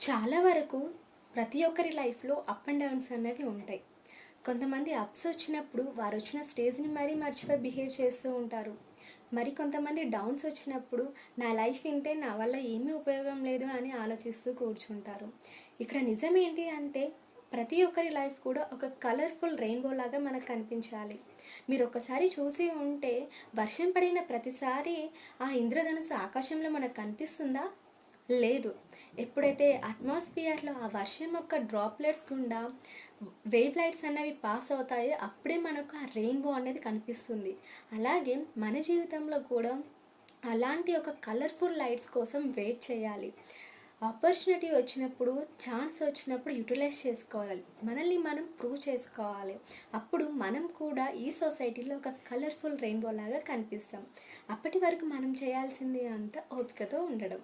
చాలా వరకు ప్రతి ఒక్కరి లైఫ్లో అప్ అండ్ డౌన్స్ అనేవి ఉంటాయి. కొంతమంది అప్స్ వచ్చినప్పుడు వారు వచ్చిన స్టేజ్ని మరీ మర్చిపోయి బిహేవ్ చేస్తూ ఉంటారు. మరి కొంతమంది డౌన్స్ వచ్చినప్పుడు నా లైఫ్ ఇంతే, నా వల్ల ఏమీ ఉపయోగం లేదు అని ఆలోచిస్తూ కూర్చుంటారు. ఇక్కడ నిజం ఏంటి అంటే ప్రతి ఒక్కరి లైఫ్ కూడా ఒక కలర్ఫుల్ రెయిన్బో లాగా మనకు కనిపించాలి. మీరు ఒక్కసారి చూసి ఉంటే వర్షం పడిన ప్రతిసారి ఆ ఇంద్రధనుస్సు ఆకాశంలో మనకు కనిపిస్తుందా? లేదు. ఎప్పుడైతే అట్మాస్ఫియర్లో ఆ వర్షం యొక్క డ్రాప్లెట్స్ గుండా వేవ్ లైట్స్ అనేవి పాస్ అవుతాయో అప్పుడే మనకు ఆ రెయిన్బో అనేది కనిపిస్తుంది. అలాగే మన జీవితంలో కూడా అలాంటి ఒక కలర్ఫుల్ లైట్స్ కోసం వెయిట్ చేయాలి. ఆపర్చునిటీ వచ్చినప్పుడు, ఛాన్స్ వచ్చినప్పుడు యూటిలైజ్ చేసుకోవాలి. మనల్ని మనం ప్రూవ్ చేసుకోవాలి. అప్పుడు మనం కూడా ఈ సొసైటీలో ఒక కలర్ఫుల్ రెయిన్బో లాగా కనిపిస్తాం. అప్పటి వరకు మనం చేయాల్సింది అంతా ఓపికతో ఉండడం.